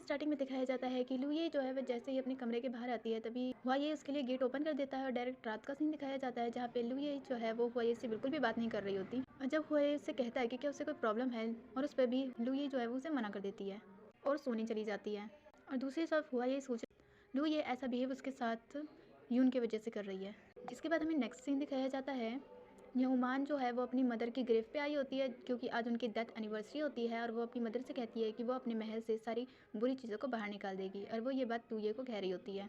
Starting में दिखाया जाता है कि लू ये जो है वो जैसे ही अपने कमरे के बाहर आती है तभी हुआ ये उसके लिए गेट ओपन कर देता है और डायरेक्ट रात का सीन दिखाया जाता है जहाँ पे लू ये जो है वो हुआ ये से बिल्कुल भी बात नहीं कर रही होती। और जब हुआ ये उससे कहता है कि क्या उसे कोई प्रॉब्लम है और उस पर भी लू ये जो है वो उसे मना कर देती है और सोने चली जाती है। और दूसरी तरफ हुआ ये सोच लू ये ऐसा बिहेव उसके साथ यून की वजह से कर रही है। जिसके बाद हमें नेक्स्ट सीन दिखाया जाता है। नुमान जो है वो अपनी मदर की ग्रेव पे आई होती है क्योंकि आज उनकी डेथ एनिवर्सरी होती है और वो अपनी मदर से कहती है कि वो अपने महल से सारी बुरी चीज़ों को बाहर निकाल देगी और वो ये बात लुये को कह रही होती है।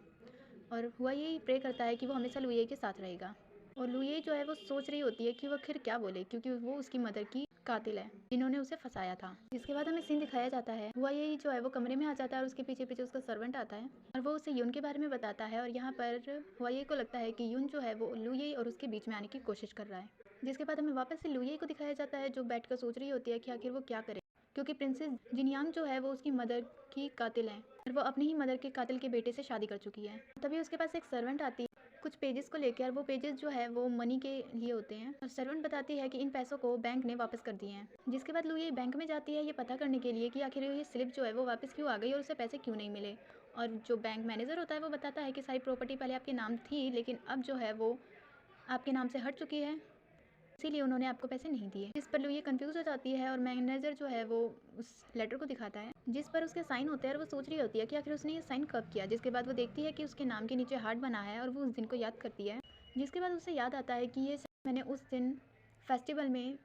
और हुआ यही प्रे करता है कि वो हमेशा लुये के साथ रहेगा। और लुये जो है वो सोच रही होती है कि वो आखिर क्या बोले क्योंकि वो उसकी मदर की कातिल है जिन्होंने उसे फंसाया था। इसके बाद हमें सीन दिखाया जाता है हुआ यही जो है वो कमरे में आ जाता है और उसके पीछे पीछे उसका सर्वेंट आता है और वो उसे यून के बारे में बताता है। और यहाँ पर हुआ ये को लगता है कि यून जो है वो लुये और उसके बीच में आने की कोशिश कर रहा है। जिसके बाद हमें वापस से लुये को दिखाया जाता है जो बैठकर सोच रही होती है कि आखिर वो क्या करे क्योंकि प्रिंसेस जिनयांग जो है वो उसकी मदर की कातिल है और वो अपनी ही मदर के कातिल के बेटे से शादी कर चुकी है। तभी उसके पास एक सर्वेंट आती है कुछ पेजेस को लेकर। वो पेजेस जो है वो मनी के लिए होते हैं और सर्वेंट बताती है कि इन पैसों को बैंक ने वापस कर दिए हैं। जिसके बाद लुये बैंक में जाती है ये पता करने के लिए कि आखिर ये स्लिप जो है वो वापस क्यों आ गई और उसे पैसे क्यों नहीं मिले। और जो बैंक मैनेजर होता है वो बताता है कि सारी प्रॉपर्टी पहले आपके नाम थी लेकिन अब जो है वो आपके नाम से हट चुकी है इसीलिए उन्होंने आपको पैसे नहीं दिए। जिस पर लुये कंफ्यूज हो जाती है और मैनेजर जो है वो उस लेटर को दिखाता है जिस पर उसके साइन होते हैं और वो सोच रही होती है कि आखिर उसने ये साइन कब किया। जिसके बाद वो देखती है कि उसके नाम के नीचे हार्ट बना है और वो उस दिन को याद करती है। जिसके बाद उसे याद आता है कि ये मैंने उस दिन फेस्टिवल में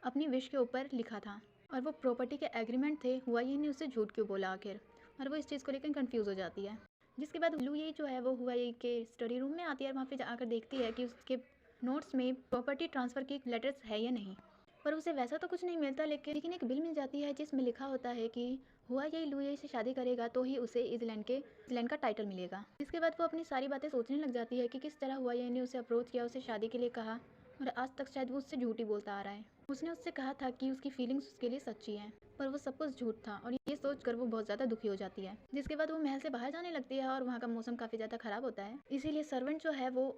अपनी विश के ऊपर लिखा था और वो प्रॉपर्टी के एग्रीमेंट थे। हुआ ये ने उससे झूठ क्यों बोला आखिर और वो इस चीज़ को लेकर कंफ्यूज हो जाती है। जिसके बाद लू ये जो है वो हुआ ये के स्टडी रूम में आती है और वहाँ पे जाकर देखती है कि उसके नोट्स में प्रॉपर्टी ट्रांसफ़र की लेटर्स है या नहीं। पर उसे वैसा तो कुछ नहीं मिलता लेकिन एक बिल मिल जाती है जिसमें लिखा होता है कि हुआ यही लुये से शादी करेगा तो ही उसे इजलैंड का टाइटल मिलेगा। इसके बाद वो अपनी सारी बातें सोचने लग जाती है कि किस तरह हुआ ये ने उसे अप्रोच किया उसे शादी के लिए कहा और आज तक शायद वो उससे झूठ ही बोलता आ रहा है। उसने उससे कहा था कि उसकी फीलिंग्स उसके लिए सच्ची हैं पर वो सब कुछ झूठ था और ये सोचकर वो बहुत ज़्यादा दुखी हो जाती है। जिसके बाद वो महल से बाहर जाने लगती है और वहाँ का मौसम काफ़ी ज़्यादा ख़राब होता है इसीलिए सर्वेंट जो है वो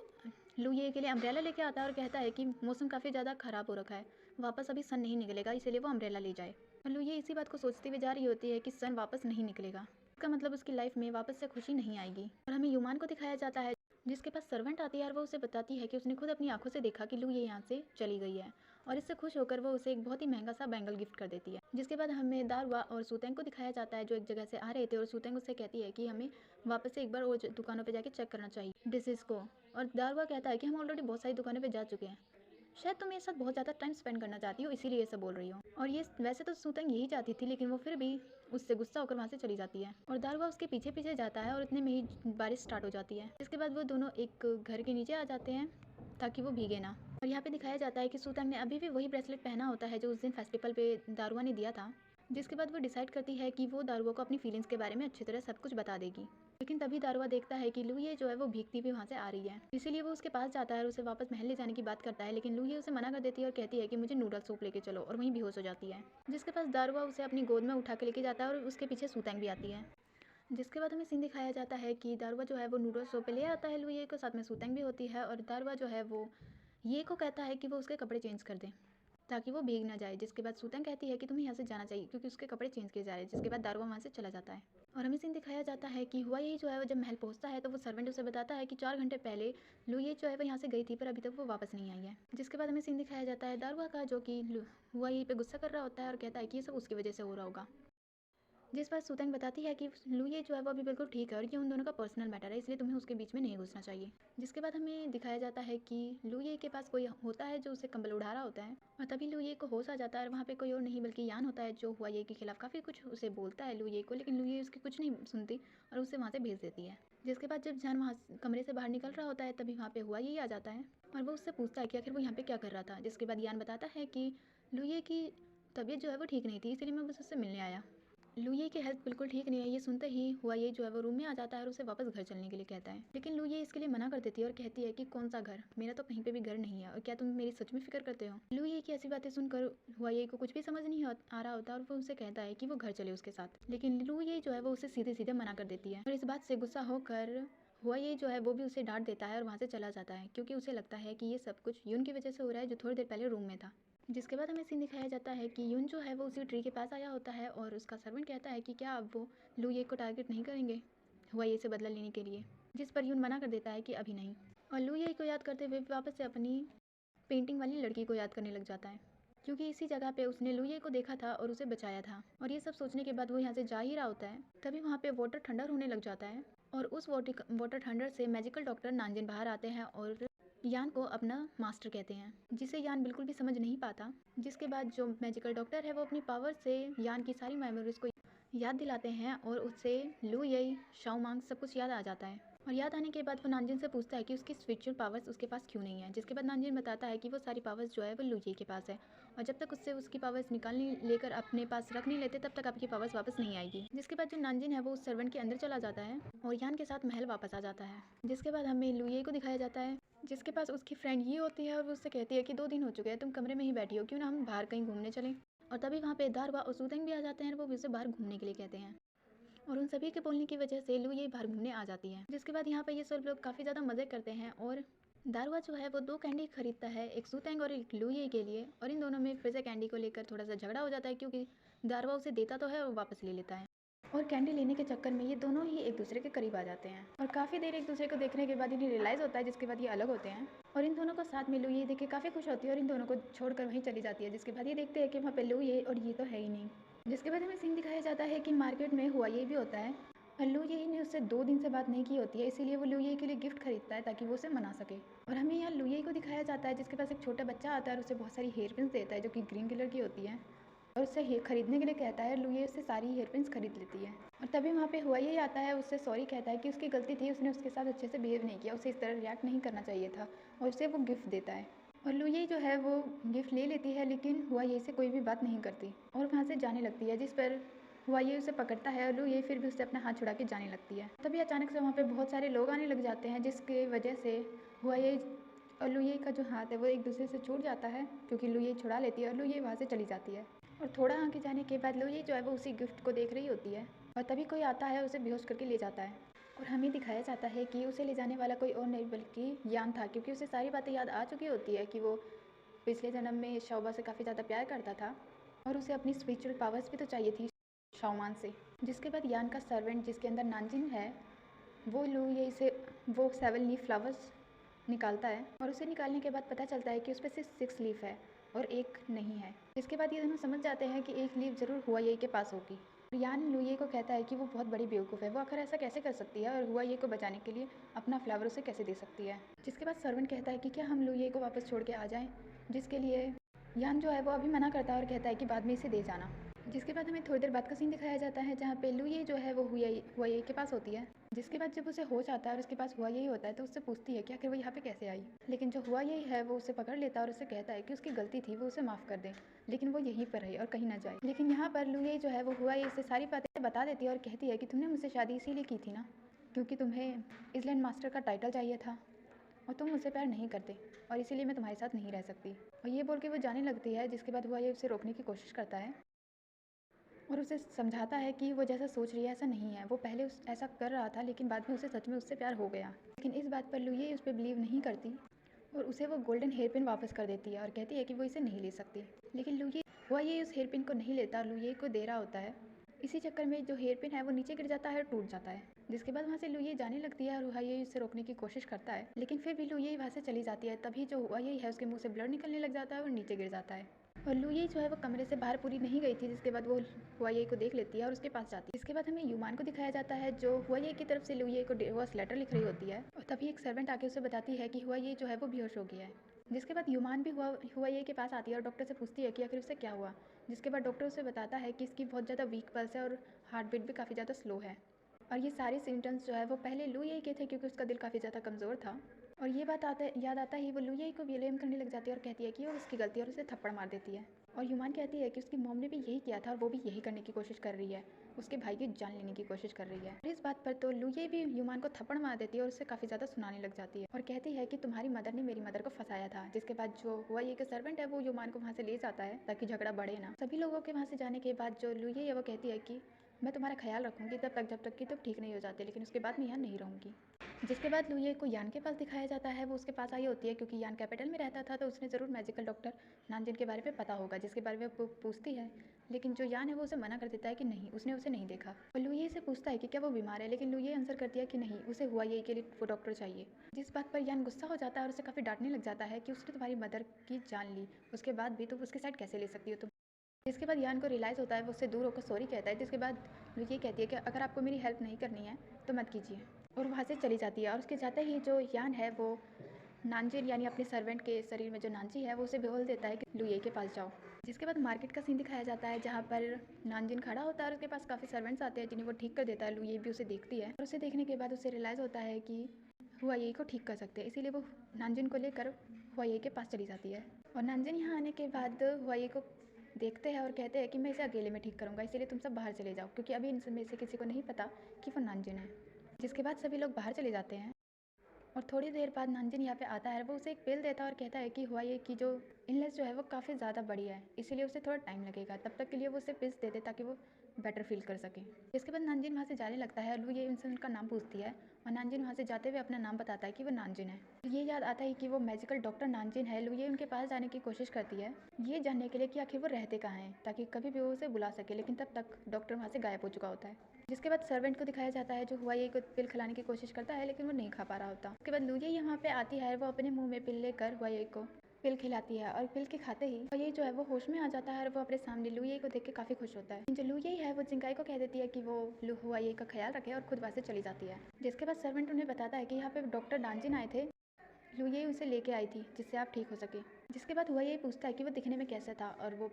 लुये के लिए अम्ब्रेला लेके आता है और कहता है कि मौसम काफ़ी ज़्यादा ख़राब हो रखा है वापस अभी सन नहीं निकलेगा इसीलिए वो अम्ब्रेला ले जाए। और लुये इसी बात को सोचती हुई जा रही होती है कि सन वापस नहीं निकलेगा इसका मतलब उसकी लाइफ में वापस से खुशी नहीं आएगी। और हमें युमान को दिखाया जाता है जिसके पास सर्वेंट आती है और वो उसे बताती है कि उसने खुद अपनी आंखों से देखा कि लुये यहाँ से चली गई है और इससे खुश होकर वो उसे एक बहुत ही महंगा सा बैंगल गिफ्ट कर देती है। जिसके बाद हमें दारवा और सूतेंग को दिखाया जाता है जो एक जगह से आ रहे थे और सूतेंग उससे कहती है कि हमें वापस से एक बार और दुकानों पे जाके चेक करना चाहिए डिसीज़ को। और दारवा कहता है कि हम ऑलरेडी बहुत सारी दुकानों पे जा चुके हैं शायद तुम मेरे साथ बहुत ज़्यादा टाइम स्पेंड करना चाहती हो इसीलिए ये सब बोल रही हो। और ये वैसे तो सूतंग यही चाहती थी लेकिन वो फिर भी उससे गुस्सा होकर वहाँ से चली जाती है और दारवा उसके पीछे पीछे जाता है और इतने में ही बारिश स्टार्ट हो जाती है। इसके बाद वो दोनों एक घर के नीचे आ जाते हैं ताकि वो भीगे ना। और यहाँ पे दिखाया जाता है कि सूतंग ने अभी भी वही ब्रेसलेट पहना होता है जो उस दिन फेस्टिवल पे दारुआ ने दिया था। जिसके बाद वो डिसाइड करती है कि वो दारुआ को अपनी फीलिंग्स के बारे में अच्छी तरह सब कुछ बता देगी। लेकिन तभी दारुआ देखता है कि लुये जो है वो भीगती हुई वहाँ से आ रही है इसीलिए वो उसके पास जाता है और उसे वापस महल ले जाने की बात करता है लेकिन लुये उसे मना कर देती है और कहती है कि मुझे नूडल सूप लेके चलो और वहीं बेहोश हो जाती है। जिसके पास दारुआ उसे अपनी गोद में उठा के लेके जाता है और उसके पीछे सूतंग भी आती है। जिसके बाद हमें सीन दिखाया जाता है कि दारुआ जो है वो नूडल सूप पे ले आता है लुये को साथ में सूतंग भी होती है और दारुआ जो है वो ये को कहता है कि वो उसके कपड़े चेंज कर दे ताकि वो भीग ना जाए। जिसके बाद सूतंग कहती है कि तुम्हें यहाँ से जाना चाहिए क्योंकि उसके कपड़े चेंज किए जा रहे हैं। जिसके बाद दारुआ वहाँ से चला जाता है और हमें सीन दिखाया जाता है कि हुआ यही जो है वो जब महल पहुँचता है तो वो सर्वेंट उसे बताता है कि 4 घंटे पहले लुये जो है वो यहाँ से गई थी पर अभी तक वो वापस नहीं आई है। जिसके बाद हमें सीन दिखाया जाता है दारुआ का जो कि हुआ यही पे गुस्सा कर रहा होता है और कहता है कि ये सब उसकी वजह से हो रहा होगा। जिस बात सूतंग बताती है कि लुये जो है वो अभी बिल्कुल ठीक है और ये उन दोनों का पर्सनल मैटर है इसलिए तुम्हें उसके बीच में नहीं घुसना चाहिए। जिसके बाद हमें दिखाया जाता है कि लुये के पास कोई होता है जो उसे कंबल उड़ा रहा होता है और तभी लुये को होश आ जाता है और वहाँ पे कोई और नहीं बल्कि यान होता है जो हुआ ये के खिलाफ काफ़ी कुछ उसे बोलता है लुये को लेकिन लुये उसकी कुछ नहीं सुनती और उसे वहाँ से भेज देती है। जिसके बाद जब जान वहाँ कमरे से बाहर निकल रहा होता है तभी वहाँ पे हुआ यही आ जाता है और वो उससे पूछता है कि आखिर वो यहाँ पे क्या कर रहा था। जिसके बाद यान बताता है कि लुये की तबीयत जो है वो ठीक नहीं थी इसलिए मैं बस उससे मिलने आया। लुये की हेल्थ बिल्कुल ठीक नहीं है ये सुनते ही हुआ ये जो है वो रूम में आ जाता है और उसे वापस घर चलने के लिए कहता है लेकिन लुये इसके लिए मना कर देती है और कहती है कि कौन सा घर, मेरा तो कहीं पे भी घर नहीं है और क्या तुम मेरी सच में फिक्र करते हो। लुये की ऐसी बातें सुनकर हुआ ये को कुछ भी समझ नहीं आ रहा होता और वो उसे कहता है कि वो घर चले उसके साथ लेकिन लुये जो है वो उसे सीधे सीधे मना कर देती है और इस बात से गुस्सा होकर हुआ ये जो है वो भी उसे डांट देता है और वहाँ से चला जाता है क्योंकि उसे लगता है कि ये सब कुछ यून की वजह से हो रहा है जो थोड़ी देर पहले रूम में था। जिसके बाद हमें सीन दिखाया जाता है कि यून जो है वो उसी ट्री के पास आया होता है और उसका सर्वेंट कहता है कि क्या अब वो लू ये को टारगेट नहीं करेंगे हुआ ये से बदला लेने के लिए, जिस पर यून मना कर देता है कि अभी नहीं। और लू ये को याद करते हुए वापस से अपनी पेंटिंग वाली लड़की को याद करने लग जाता है, क्योंकि इसी जगह पे उसने लुये को देखा था और उसे बचाया था। और ये सब सोचने के बाद वो यहाँ से जा ही रहा होता है, तभी वहाँ पे वाटर थंडर होने लग जाता है और उस वाटर थंडर से मैजिकल डॉक्टर नानजिन बाहर आते हैं और यान को अपना मास्टर कहते हैं, जिसे यान बिल्कुल भी समझ नहीं पाता। जिसके बाद जो मैजिकल डॉक्टर है वो अपनी पावर से यान की सारी मेमोरीज को याद दिलाते हैं और उससे लू यई शाओमांग सब कुछ याद आ जाता है। और याद आने के बाद वो नानजिन से पूछता है कि उसकी स्पिरिचुअल पावर्स उसके पास क्यों नहीं है, जिसके बाद नानजिन बताता है कि वो सारी पावर्स जो है वो लू ये के पास है और जब तक उससे उसकी पावर्स निकालने लेकर अपने पास रख नहीं लेते तब तक आपकी पावर्स वापस नहीं आएगी। जिसके बाद जो नानजिन है वो उस सर्वेंट के अंदर चला जाता है और यान के साथ महल वापस आ जाता है। जिसके बाद हमें लू ये को दिखाया जाता है, जिसके पास उसकी फ्रेंड ये होती है और वो उससे कहती है कि 2 दिन हो चुके हैं, तुम कमरे में ही बैठी हो, क्यों ना हम बाहर कहीं घूमने चलें। और तभी वहाँ पे दारवा और सूदेंग भी आ जाते हैं और वो भी उसे बाहर घूमने के लिए कहते हैं और उन सभी के बोलने की वजह से लू ये बाहर घूमने आ जाती है। जिसके बाद यहाँ पे ये सब लोग काफ़ी ज़्यादा मज़े करते हैं और दारुआ जो है वो 2 कैंडी खरीदता है, एक सूतेंग और एक लू ये के लिए, और इन दोनों में फिर से कैंडी को लेकर थोड़ा सा झगड़ा हो जाता है, क्योंकि दारुआ उसे देता तो है और वापस ले लेता है और कैंडी लेने के चक्कर में ये दोनों ही एक दूसरे के करीब आ जाते हैं और काफ़ी देर एक दूसरे को देखने के बाद इन्हें रियलाइज़ होता है, जिसके बाद ये अलग होते हैं और इन दोनों को साथ में लू ये देख के काफ़ी खुश होती है और इन दोनों को छोड़कर वहीं चली जाती है। जिसके बाद ये देखते हैं कि वहाँ पे लू ये और ये तो है ही नहीं। जिसके बाद हमें सीन दिखाया जाता है कि मार्केट में हुआ ये भी होता है और लू ये ने उससे 2 दिन से बात नहीं की होती है, इसीलिए वो लू ये के लिए गिफ्ट खरीदता है ताकि वो उसे मना सके। और हमें यहाँ लू ये को दिखाया जाता है जिसके पास एक छोटा बच्चा आता है और उसे बहुत सारी हेयर पिन्स देता है जो कि ग्रीन कलर की होती है और उससे खरीदने के लिए कहता है। लू ये उससे सारी हेयर पिन्स खरीद लेती है और तभी वहाँ पे हुआ ये आता है, उससे सॉरी कहता है कि उसकी गलती थी, उसने उसके साथ अच्छे से बिहेव नहीं किया, उसे इस तरह रिएक्ट नहीं करना चाहिए था और उसे वो गिफ्ट देता है। और लू ये जो है वो गिफ्ट ले लेती है, लेकिन हुआ ये से कोई भी बात नहीं करती और वहाँ से जाने लगती है, जिस पर हुआ ये उसे पकड़ता है और लू ये फिर भी उससे अपना हाथ छुड़ा के जाने लगती है। तभी अचानक से वहाँ पे बहुत सारे लोग आने लग जाते हैं, जिसकी वजह से हुआ ये और लू ये का जो हाथ है वो एक दूसरे से छूट जाता है, क्योंकि लू ये छुड़ा लेती है और लू ये वहाँ से चली जाती है। और थोड़ा आगे जाने के बाद लू ये जो है वो उसी गिफ्ट को देख रही होती है और तभी कोई आता है उसे बेहोश करके ले जाता है और हमें दिखाया जाता है कि उसे ले जाने वाला कोई और नहीं बल्कि यान था, क्योंकि उसे सारी बातें याद आ चुकी होती है कि वो पिछले जन्म में शौबा से काफ़ी ज़्यादा प्यार करता था और उसे अपनी स्पिरिचुअल पावर्स भी तो चाहिए थी शौमान से। जिसके बाद यान का सर्वेंट जिसके अंदर नानजिन है वो लू ये से वो 7 लीफ फ्लावर्स निकालता है और उसे निकालने के बाद पता चलता है कि उस पर सिर्फ 6 लीफ है और एक नहीं है। इसके बाद ये दोनों समझ जाते हैं कि एक लीफ ज़रूर हुआ ये के पास होगी। यान लू ये को कहता है कि वो बहुत बड़ी बेवकूफ़ है, वो आखिर ऐसा कैसे कर सकती है और हुआ ये को बचाने के लिए अपना फ्लावर उसे कैसे दे सकती है। जिसके बाद सर्वेंट कहता है कि क्या हम लू ये को वापस छोड़ के आ जाएं, जिसके लिए यान जो है वो अभी मना करता है और कहता है कि बाद में इसे दे जाना। जिसके बाद हमें थोड़ी देर बाद का सीन दिखाया जाता है जहाँ पे लू ये जो है वो हुआ ये के पास होती है। जिसके बाद जब उसे होश आता है और उसके पास हुआ यही होता है तो उससे पूछती है कि आखिर वो यहाँ पे कैसे आई, लेकिन जो हुआ यही है वो उसे पकड़ लेता है और उसे कहता है कि उसकी गलती थी, वो उसे माफ़ कर दे, लेकिन वो यहीं पर रहे और कहीं ना जाए। लेकिन यहाँ पर लू ये जो है वो हुआ ये इससे सारी बातें बता देती है और कहती है कि तुमने मुझसे शादी इसीलिए की थी ना क्योंकि तुम्हें इसलैंड मास्टर का टाइटल चाहिए था और तुम मुझसे प्यार नहीं करते और इसीलिए मैं तुम्हारे साथ नहीं रह सकती। और ये बोल के वो जाने लगती है। जिसके बाद हुआ ये उसे रोकने की कोशिश करता है और उसे समझाता है कि वो जैसा सोच रही है ऐसा नहीं है, वो पहले ऐसा कर रहा था लेकिन बाद में उसे सच में उससे प्यार हो गया। लेकिन इस बात पर लू ये उस पर बिलीव नहीं करती और उसे वो गोल्डन हेयर पिन वापस कर देती है और कहती है कि वो इसे नहीं ले सकती। लेकिन लू ये हुआ ये उस हेयर पिन को नहीं लेता, लू ये को दे रहा होता है। इसी चक्कर में जो हेयर पिन है वो नीचे गिर जाता है और टूट जाता है। जिसके बाद वहाँ से लू ये जाने लगती है और हुआ ये उसे रोकने की कोशिश करता है, लेकिन फिर भी लू ये वहाँ से चली जाती है। तभी जो हुआ यही है उसके मुँह से ब्लड निकलने लग जाता है और नीचे गिर जाता है और लू ये जो है वो कमरे से बाहर पूरी नहीं गई थी। जिसके बाद वो हुआ ये को देख लेती है और उसके पास जाती है। इसके बाद हमें यूमान को दिखाया जाता है जो हुआ ये की तरफ से लू ये को डिवोर्स लेटर लिख रही होती है और तभी एक सर्वेंट आके उसे बताती है कि हुआ ये जो है वो बेहोश हो गया है। जिसके बाद यूमान भी हुआ ये के पास आती है और डॉक्टर से पूछती है कि आखिर उसे क्या हुआ। जिसके बाद डॉक्टर उसे बताता है कि इसकी बहुत ज़्यादा वीक पल्स है और हार्ट बीट भी काफ़ी ज़्यादा स्लो है और ये सारे सिम्टम्स जो है वो पहले लू ये के थे क्योंकि उसका दिल काफ़ी ज़्यादा कमज़ोर था। और ये बात याद आता ही वो लू ये को ब्लेम करने लग जाती है और कहती है कि वो उसकी गलती है और उसे थप्पड़ मार देती है। और यूमान कहती है कि उसकी मॉम ने भी यही किया था और वो भी यही करने की कोशिश कर रही है, उसके भाई की जान लेने की कोशिश कर रही है। और इस बात पर तो लू ये भी यूमान को थप्पड़ मार देती है और उसे काफ़ी ज़्यादा सुनाने लग जाती है और कहती है कि तुम्हारी मदर ने मेरी मदर को फंसाया था। जिसके बाद जो हुआ ये कि सर्वेंट है वो यूमान को वहाँ से ले जाता है ताकि झगड़ा बढ़े ना। सभी लोगों के वहाँ से जाने के बाद जो लू ये है वो कहती है कि मैं तुम्हारा ख्याल रखूंगी तब तक जब तक कि तुम ठीक नहीं हो जाते, लेकिन उसके बाद मैं यहाँ नहीं रहूँगी। जिसके बाद लुये को यान के पास दिखाया जाता है। वो उसके पास आई होती है क्योंकि यान कैपिटल में रहता था, तो उसने ज़रूर मैजिकल डॉक्टर नानजिन के बारे में पता होगा, जिसके बारे में वो पूछती है। लेकिन जो यान है वो उसे मना कर देता है कि नहीं, उसने उसे नहीं देखा। और लुये से पूछता है कि क्या वो बीमार है, लेकिन लुये आंसर कर दिया कि नहीं, उसे हुआ ये के लिए वो डॉक्टर चाहिए। जिस बात पर यान गुस्सा हो जाता है और उसे काफ़ी डांटने लग जाता है कि उसने तुम्हारी मदर की जान ली, उसके बाद भी तुम उसके साइड कैसे ले सकती हो तुम। जिसके बाद यान को रियलाइज़ होता है, वो उससे दूर होकर सॉरी कहता है। जिसके बाद लुये कहती है कि अगर आपको मेरी हेल्प नहीं करनी है तो मत कीजिए, और वहाँ से चली जाती है। और उसके जाते ही जो यान है वो नानजिन यानी अपने सर्वेंट के शरीर में जो नानजी है वो उसे बोल देता है कि लुये के पास जाओ। जिसके बाद मार्केट का सीन दिखाया जाता है, जहाँ पर नानजिन खड़ा होता है और उसके पास काफ़ी सर्वेंट्स आते हैं जिन्हें वो ठीक कर देता है। लुये भी उसे देखती है और उसे देखने के बाद उसे रियलाइज़ होता है कि हुआये को ठीक कर सकते हैं, इसीलिए वो नानजिन को लेकर हुआये के पास चली जाती है। और नानजिन यहाँ आने के बाद हुआये को देखते हैं और कहते हैं कि मैं इसे अकेले में ठीक करूँगा, इसीलिए तुम सब बाहर चले जाओ, क्योंकि अभी इन सब में से किसी को नहीं पता कि वो नानजिन है। जिसके बाद सभी लोग बाहर चले जाते हैं और थोड़ी देर बाद नानजिन यहाँ पे आता है। वो उसे एक पिल देता है और कहता है कि हुआये की जो इलनेस जो है वो काफ़ी ज़्यादा बढ़िया है, इसीलिए उसे थोड़ा टाइम लगेगा, तब तक के लिए वो उसे पिल्स दे दे ताकि वो बेटर फील कर सके। इसके बाद नानजिन वहाँ से जाने लगता है और वो ये उनसे उनका नाम पूछती है और नानजिन वहाँ से जाते हुए अपना नाम बताता है कि वो नानजिन है। ये याद आता है कि वो मैजिकल डॉक्टर नानजिन है। लुये उनके पास जाने की कोशिश करती है ये जानने के लिए कि आखिर वो रहते कहाँ हैं, ताकि कभी भी वो उसे बुला सके, लेकिन तब तक डॉक्टर वहाँ से गायब हो चुका होता है। जिसके बाद सर्वेंट को दिखाया जाता है जो हुआये को पिल खिलाने की कोशिश करता है, लेकिन वो नहीं खा पा रहा होता। उसके बाद लुये यहाँ पे आती है, वो अपने मुंह में पिल लेकर हुआये को पिल खिलाती है और पिल के खाते ही हुआये जो है वो होश में आ जाता है और वो अपने सामने लुये को देख के काफ़ी खुश होता है। जो लुये है वो जिंगाई को कह देती है कि वो हुआये का ख्याल रखे और खुद वहाँ से चली जाती है। जिसके बाद सर्वेंट उन्हें बताता है कि यहाँ पे डॉक्टर नानजिन आए थे, लुये उसे लेके आई थी जिससे आप ठीक हो सके। जिसके बाद हुआये पूछता है कि वो दिखने में कैसा था, और वो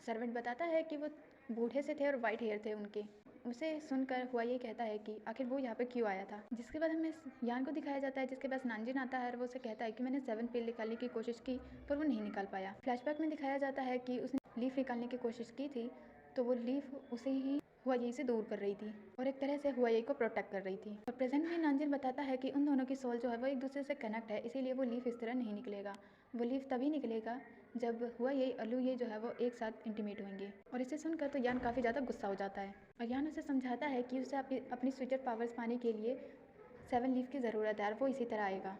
सर्वेंट बताता है कि वो बूढ़े से थे और वाइट हेयर थे उनके। उसे सुनकर हुआये कहता है कि आखिर वो यहाँ पे क्यों आया था। जिसके बाद हमें यान को दिखाया जाता है, जिसके पास नानजिन आता है और वो उसे कहता है कि मैंने 7 पिल निकालने की कोशिश की पर वो नहीं निकाल पाया। फ्लैशबैक में दिखाया जाता है कि उसने लीफ निकालने की कोशिश की थी, तो वो लीफ उसे ही हुआये से दूर कर रही थी और एक तरह से हुआये को प्रोटेक्ट कर रही थी। और प्रेजेंट में नानजिन बताता है कि उन दोनों की सोल जो है वो एक दूसरे से कनेक्ट है, इसीलिए वो लीफ इस तरह नहीं निकलेगा। वो लीफ तभी निकलेगा जब हुआये और लुये जो है वो एक साथ इंटीमेट होंगे। और इसे सुनकर तो यान काफ़ी ज़्यादा गुस्सा हो जाता है और यान उसे समझाता है कि उसे अपनी स्विचर पावर्स पाने के लिए 7 लीफ की ज़रूरत है और वो इसी तरह आएगा।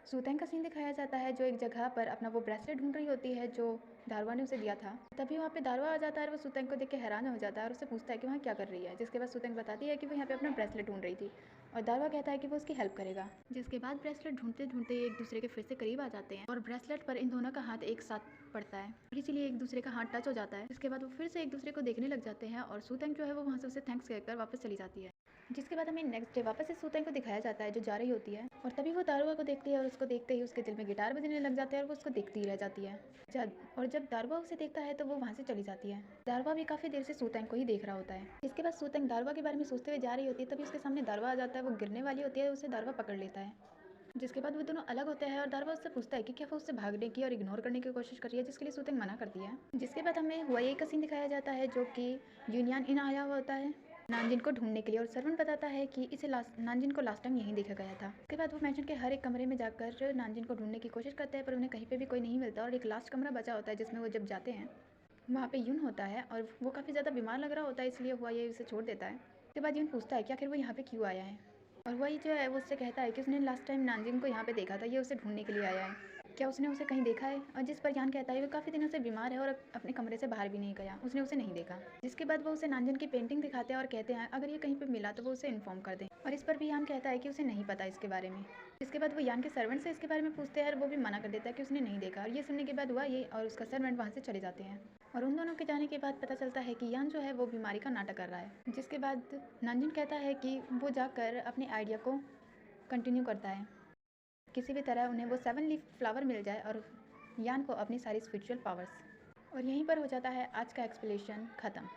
सूतेंग का सीन दिखाया जाता है जो एक जगह पर अपना वो ब्रेसलेट ढूंढ रही होती है जो दारवा ने उसे दिया था। तभी वहाँ पे दारवा आ जाता है और वो सूतेंग को देख के हैरान हो जाता है और उससे पूछता है कि वहाँ क्या कर रही है। जिसके बाद सूतेंग बताती है कि वो यहाँ पे अपना ब्रेसलेट ढूंढ रही थी और दारवा कहता है कि वो उसकी हेल्प करेगा। जिसके बाद ब्रेसलेट ढूंढते ढूंढते एक दूसरे के फिर से करीब आ जाते हैं और ब्रेसलेट पर इन दोनों का हाथ एक साथ पड़ता है, इसीलिए एक दूसरे का हाथ टच हो जाता है। इसके बाद वो फिर से एक दूसरे को देखने लग जाते हैं और सूतेंग जो है वो वहाँ से उसे थैंक्स कहकर वापस चली जाती है। जिसके बाद हमें नेक्स्ट डे वापस से सूतेंग को दिखाया जाता है जो जा रही होती है और तभी वो दारुआ को देखती है और उसको देखते ही उसके दिल में गिटार बजने लग जाते हैं और वो उसको देखती ही रह जाती है। जब दारुआ उसे देखता है तो वो वहाँ से चली जाती है। दारुआ भी काफ़ी देर से सूतेंग को ही देख रहा होता है। इसके बाद सूतेंग दारुआ के बारे में सोचते हुए जा रही होती है, तभी उसके सामने दारुआ आ जाता है। वो गिरने वाली होती है, उसे दारुआ पकड़ लेता है। जिसके बाद वो दोनों अलग होते हैं और दारुआ उससे पूछता है कि क्या वो उससे भागने की और इग्नोर करने की कोशिश कर रही है, जिसके लिए सूतेंग मना करती है। जिसके बाद हमें हुआये का सीन दिखाया जाता है जो कि यूनियन इन आया हुआ होता है नानजिन को ढूंढने के लिए और सर्वेंट बताता है कि इसे नानजिन को लास्ट टाइम यहीं देखा गया था। उसके बाद वो मैंशन के हर एक कमरे में जाकर नानजिन को ढूंढने की कोशिश करते हैं पर उन्हें कहीं पे भी कोई नहीं मिलता और एक लास्ट कमरा बचा होता है जिसमें वो जब जाते हैं वहाँ पे यून होता है और वो काफ़ी ज़्यादा बीमार लग रहा होता है, इसलिए हुआये उसे छोड़ देता है। उसके बाद यून पूछता है कि आखिर वो यहाँ पे क्यों आया है और वही जो है वो उससे कहता है कि उसने लास्ट टाइम नानजिन को यहाँ पे देखा था, ये उसे ढूंढने के लिए आया है, क्या उसने उसे कहीं देखा है। और जिस पर यान कहता है वो काफ़ी दिनों से बीमार है और अपने कमरे से बाहर भी नहीं गया, उसने उसे नहीं देखा। जिसके बाद वो उसे नानजिन की पेंटिंग दिखाते हैं और कहते हैं अगर ये कहीं पर मिला तो वो उसे इन्फॉर्म कर दें, और इस पर भी यान कहता है कि उसे नहीं पता इसके बारे में। इसके बाद वो यान के सर्वेंट से इसके बारे में पूछते हैं और वो भी मना कर देता है कि उसने नहीं देखा। और ये सुनने के बाद हुआ ये और उसका सर्वेंट वहाँ से चले जाते हैं और उन दोनों के जाने के बाद पता चलता है कि यान जो है वो बीमारी का नाटक कर रहा है। जिसके बाद नानजिन कहता है कि वो जाकर अपने आइडिया को कंटिन्यू करता है, किसी भी तरह उन्हें वो 7 लीफ फ्लावर मिल जाए और यान को अपनी सारी स्पिरिचुअल पावर्स। और यहीं पर हो जाता है आज का एक्सप्लेनेशन ख़त्म।